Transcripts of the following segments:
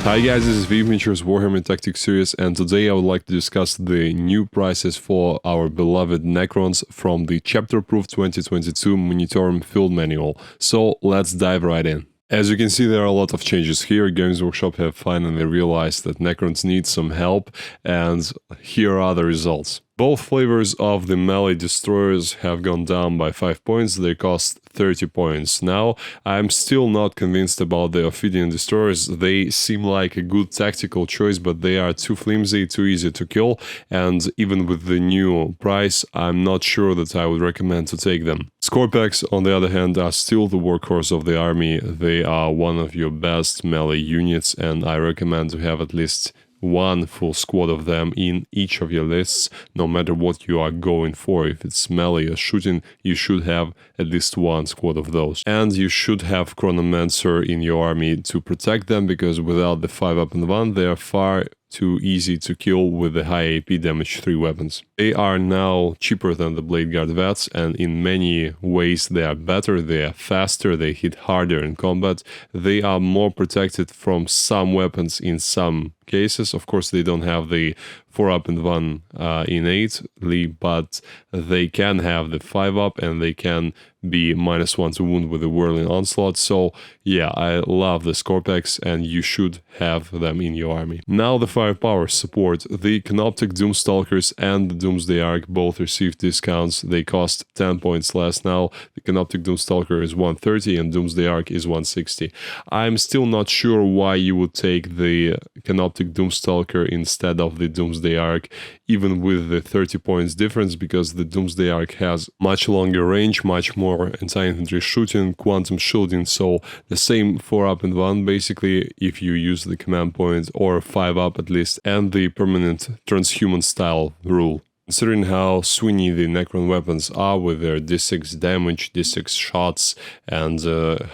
Hi guys, this is vf.miniatures Warhammer Tactics series, and today I would like to discuss the new prices for our beloved Necrons from the chapter-proof 2022 Munitorum Field Manual. So let's dive right in. As you can see, there are a lot of changes here. Games Workshop have finally realized that Necrons need some help, and here are the results. Both flavors of the melee destroyers have gone down by 5 points, they cost 30 points. Now, I'm still not convinced about the Ophidian destroyers. They seem like a good tactical choice, but they are too flimsy, too easy to kill, and even with the new price, I'm not sure that I would recommend to take them. Skorpeks, on the other hand, are still the workhorse of the army. They are one of your best melee units, and I recommend to have at least one full squad of them in each of your lists, no matter what you are going for. If it's melee or shooting, you should have at least one squad of those. And you should have Chronomancer in your army to protect them, because without the 5-up-and-1, they are far too easy to kill with the high AP damage 3 weapons. They are now cheaper than the Blade Guard Vats, and in many ways they are better, they are faster, they hit harder in combat, they are more protected from some weapons in some cases. Of course, they don't have the 4-up-and-1 innately, but they can have the 5-up, and they can be -1 to wound with the Whirling Onslaught. So yeah, I love the Skorpeks, and you should have them in your army. Now the firepower support. The Canoptek Doomstalkers and the Doomsday Ark both received discounts. They cost 10 points less now. The Canoptek Doomstalker is 130 and Doomsday Ark is 160. I'm still not sure why you would take the Canoptek Doomstalker instead of the Doomsday Ark, even with the 30 points difference, because the Doomsday Ark has much longer range, much more anti-infantry shooting, quantum shielding, so the same 4-up-and-1 basically if you use the command point, or 5-up at least, and the permanent transhuman style rule. Considering how swingy the Necron weapons are with their D6 damage, D6 shots, and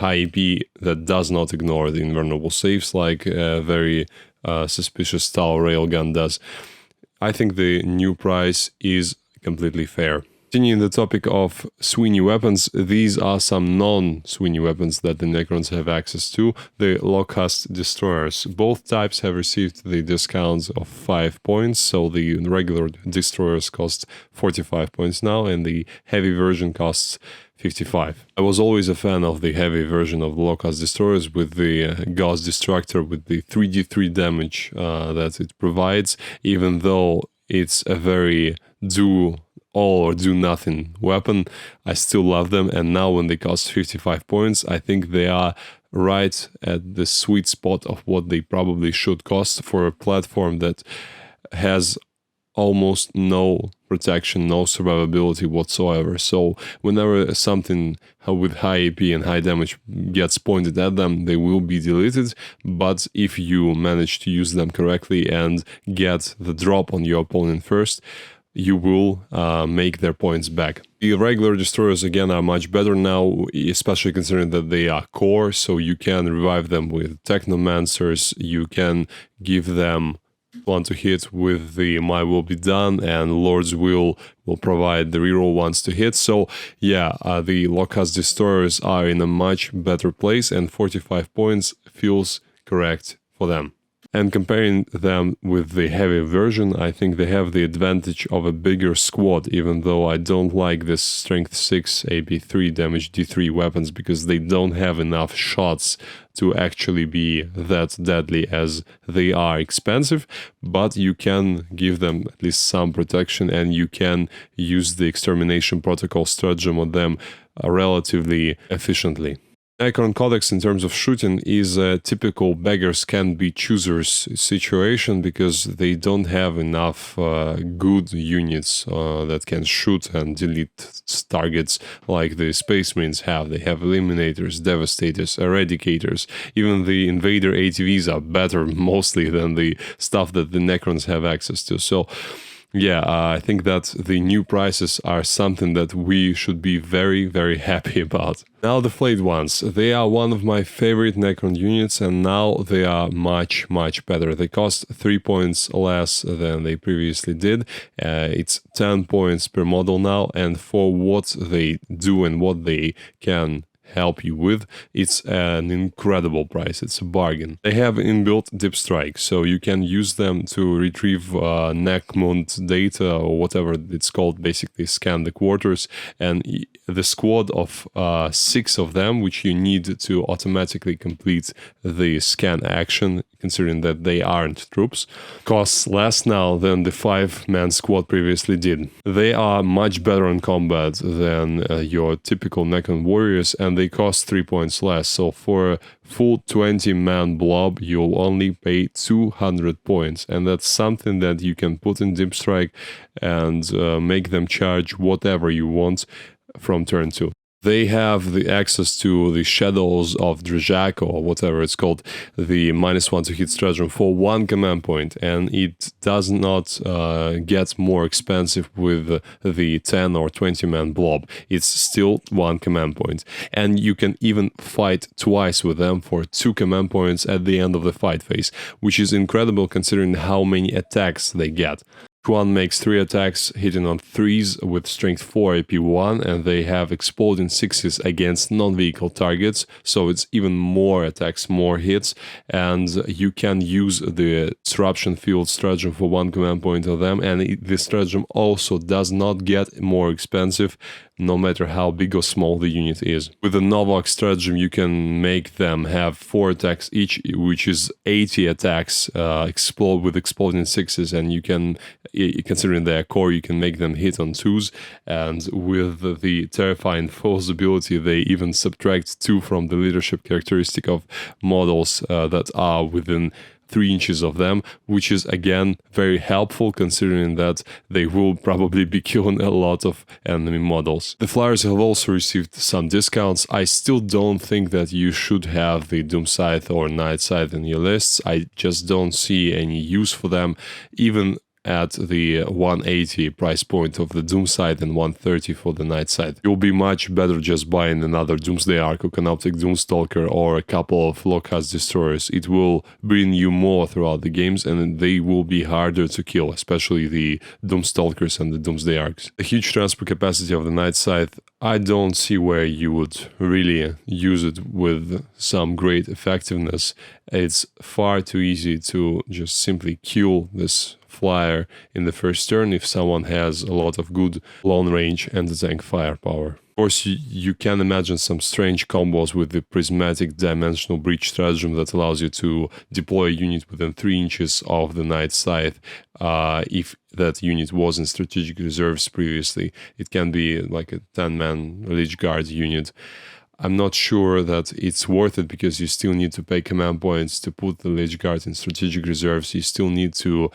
high AP that does not ignore the invulnerable saves like a very suspicious Tau railgun does, I think the new price is completely fair. Continuing the topic of swingy weapons, these are some non-swingy weapons that the Necrons have access to, the Skorpekh Destroyers. Both types have received the discounts of 5 points, so the regular destroyers cost 45 points now, and the heavy version costs 55. I was always a fan of the heavy version of the Skorpekh Destroyers with the Gauss Destructor, with the 3d3 damage that it provides, even though it's a very do all or do nothing weapon. I still love them, and now when they cost 55 points, I think they are right at the sweet spot of what they probably should cost for a platform that has almost no protection, no survivability whatsoever. So whenever something with high AP and high damage gets pointed at them, they will be deleted, but if you manage to use them correctly and get the drop on your opponent first, you will make their points back. The regular destroyers again are much better now, especially considering that they are core, so you can revive them with Technomancers, you can give them one to hit with the My Will Be Done, and Lord's Will provide the reroll ones to hit. So yeah, the Skorpekh Destroyers are in a much better place, and 45 points feels correct for them. And comparing them with the heavy version, I think they have the advantage of a bigger squad, even though I don't like this strength 6 AP3 damage D3 weapons, because they don't have enough shots to actually be that deadly, as they are expensive, but you can give them at least some protection, and you can use the extermination protocol stratagem on them relatively efficiently. Necron Codex in terms of shooting is a typical beggars can't be choosers situation, because they don't have enough good units that can shoot and delete targets like the Space Marines have. They have Eliminators, Devastators, Eradicators. Even the Invader ATVs are better mostly than the stuff that the Necrons have access to. So yeah, I think that the new prices are something that we should be very, very happy about. Now the Flayed ones, they are one of my favorite Necron units, and now they are much, much better. They cost 3 points less than they previously did. It's 10 points per model now, and for what they do and what they can help you with, it's an incredible price. It's a bargain. They have inbuilt deep strike, so you can use them to retrieve Nachmund data or whatever it's called, basically scan the quarters, and the squad of 6 of them, which you need to automatically complete the scan action, considering that they aren't troops, costs less now than the 5-man squad previously did. They are much better in combat than your typical Necron warriors, and they cost 3 points less. So for a full 20-man blob, you'll only pay 200 points, and that's something that you can put in Deep Strike and make them charge whatever you want from turn 2. They have the access to the Shadows of Drazhak, or whatever it's called, the -1 to hit stratagem for 1 command point, and it does not get more expensive with the 10 or 20-man blob. It's still 1 command point, and you can even fight twice with them for 2 command points at the end of the fight phase, which is incredible considering how many attacks they get. One makes 3 attacks hitting on 3s with strength 4 AP1, and they have exploding 6s against non-vehicle targets, so it's even more attacks, more hits, and you can use the disruption field stratagem for 1 command point of them, and the stratagem also does not get more expensive no matter how big or small the unit is. With the Novak stratagem, you can make them have 4 attacks each, which is 80 attacks, explode with exploding 6s, and you can, considering their core, you can make them hit on 2s, and with the Terrifying Foes ability, they even subtract 2 from the leadership characteristic of models that are within 3 inches of them, which is again very helpful considering that they will probably be killing a lot of enemy models. The flyers have also received some discounts. I still don't think that you should have the Doom Scythe or Night Scythe in your lists. I just don't see any use for them, even at the 180 price point of the Doom Scythe and 130 for the Night Scythe. You'll be much better just buying another Doomsday Ark or Canoptek Doomstalker or a couple of Skorpekh Destroyers. It will bring you more throughout the games, and they will be harder to kill, especially the Doomstalkers and the Doomsday Arks. The huge transport capacity of the Night Scythe, I don't see where you would really use it with some great effectiveness. It's far too easy to just simply kill this flyer in the first turn if someone has a lot of good long range and tank firepower. Of course, you can imagine some strange combos with the prismatic dimensional breach stratagem that allows you to deploy a unit within 3 inches of the Night Scythe if that unit was in strategic reserves previously. It can be like a 10-man Lich Guard unit. I'm not sure that it's worth it because you still need to pay command points to put the Lich Guard in strategic reserves. You still need to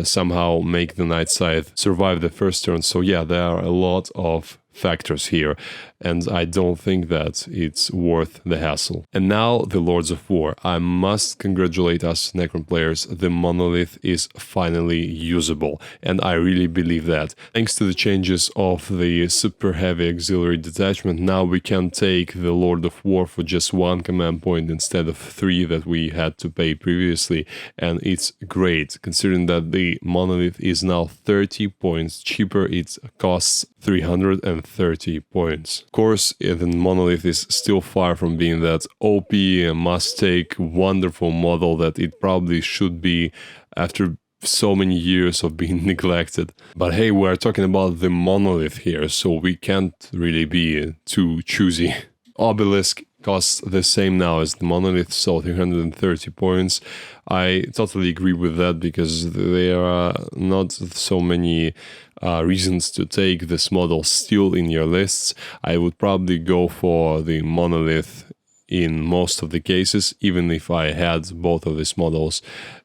somehow make the Night Scythe survive the first turn. So yeah, there are a lot of factors here, and I don't think that it's worth the hassle. And now the Lords of War. I must congratulate us Necron players, the monolith is finally usable, and I really believe that. Thanks to the changes of the super heavy auxiliary detachment, now we can take the Lord of War for just 1 command point instead of 3 that we had to pay previously, and it's great considering that the monolith is now 30 points cheaper. It costs 330 points. Of course, the monolith is still far from being that OP, must-take, wonderful model that it probably should be after so many years of being neglected. But hey, we're talking about the monolith here, so we can't really be too choosy. Obelisk costs the same now as the monolith, so 330 points. I totally agree with that because there are not so many reasons to take this model still in your lists. I would probably go for the monolith in most of the cases, even if I had both of these models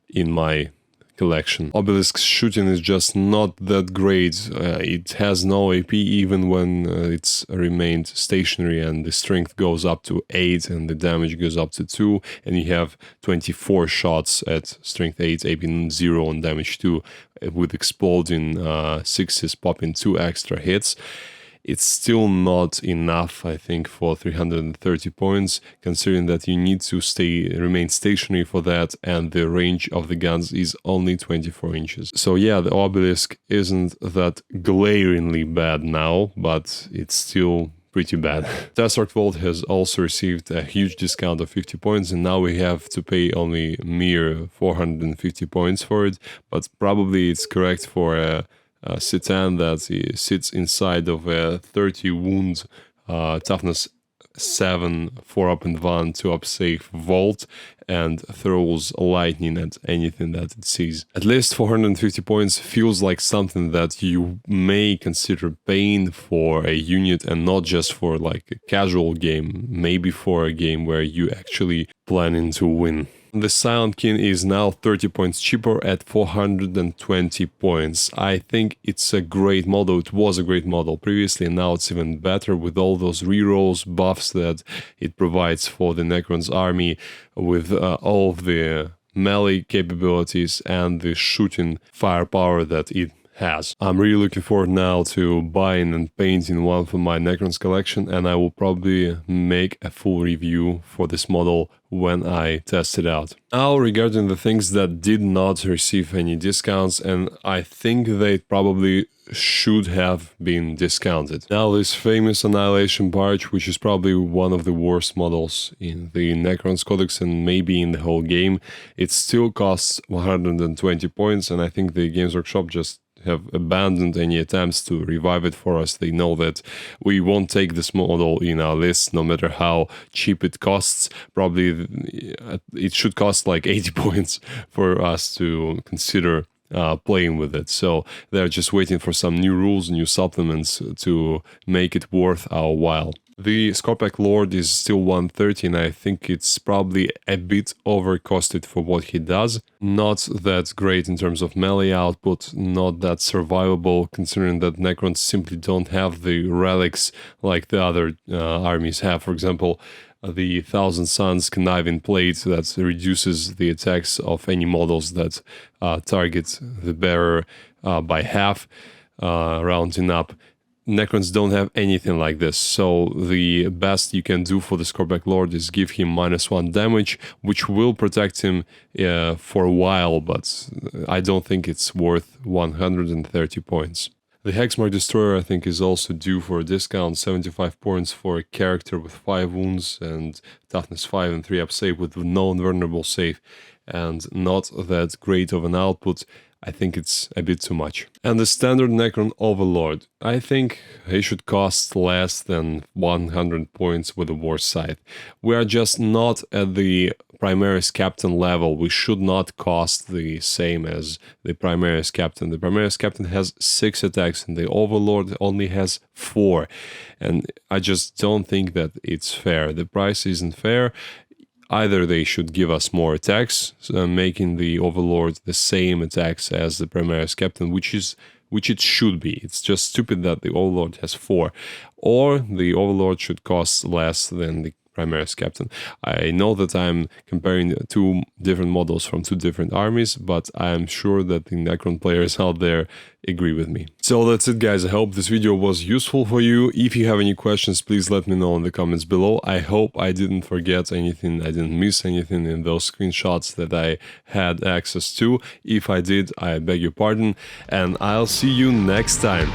in my collection. Obelisk's shooting is just not that great. It has no AP even when it's remained stationary, and the strength goes up to 8 and the damage goes up to 2, and you have 24 shots at strength 8, AP 0 and damage 2, with exploding 6s popping 2 extra hits. It's still not enough, I think, for 330 points, considering that you need to remain stationary for that, and the range of the guns is only 24 inches. So yeah, the Obelisk isn't that glaringly bad now, but it's still pretty bad. Tesseract Vault has also received a huge discount of 50 points, and now we have to pay only mere 450 points for it, but probably it's correct for a Citan that sits inside of a 30 wound, toughness 7, 4-up and 1, 2-up safe vault, and throws lightning at anything that it sees. At least 450 points feels like something that you may consider paying for a unit, and not just for like a casual game, maybe for a game where you actually planning to win. The Silent King is now 30 points cheaper at 420 points. I think it's a great model. It was a great model previously, and now it's even better with all those rerolls, buffs that it provides for the Necrons army, with all of the melee capabilities and the shooting firepower that it has. I'm really looking forward now to buying and painting one for my Necrons collection, and I will probably make a full review for this model when I test it out. Now, regarding the things that did not receive any discounts, and I think they probably should have been discounted. Now, this famous Annihilation Barge, which is probably one of the worst models in the Necrons Codex and maybe in the whole game, it still costs 120 points, and I think the Games Workshop just have abandoned any attempts to revive it for us. They know that we won't take this model in our list no matter how cheap it costs. Probably it should cost like 80 points for us to consider playing with it. So they're just waiting for some new rules, new supplements to make it worth our while. The Skorpekh Lord is still 130, and I think it's probably a bit overcosted for what he does. Not that great in terms of melee output, not that survivable, considering that Necrons simply don't have the relics like the other armies have. For example, the Thousand Suns Conniving Plate that reduces the attacks of any models that target the bearer by half, rounding up. Necrons don't have anything like this, so the best you can do for the Skorpekh Lord is give him -1 damage, which will protect him for a while, but I don't think it's worth 130 points. The Hexmark Destroyer, I think, is also due for a discount, 75 points for a character with 5 wounds and toughness 5 and 3-up save with no invulnerable save, and not that great of an output. I think it's a bit too much. And the standard Necron Overlord, I think he should cost less than 100 points with a War Scythe. We are just not at the Primaris Captain level. We should not cost the same as the Primaris Captain. The Primaris Captain has 6 attacks and the Overlord only has 4. And I just don't think that it's fair. The price isn't fair. Either they should give us more attacks, making the Overlord the same attacks as the Primaris Captain, which it should be. It's just stupid that the Overlord has 4. Or the Overlord should cost less than the Primaris Captain. I know that I'm comparing 2 different models from 2 different armies, but I'm sure that the Necron players out there agree with me. So that's it, guys. I hope this video was useful for you. If you have any questions, please let me know in the comments below. I hope I didn't forget anything, I didn't miss anything in those screenshots that I had access to. If I did, I beg your pardon, and I'll see you next time.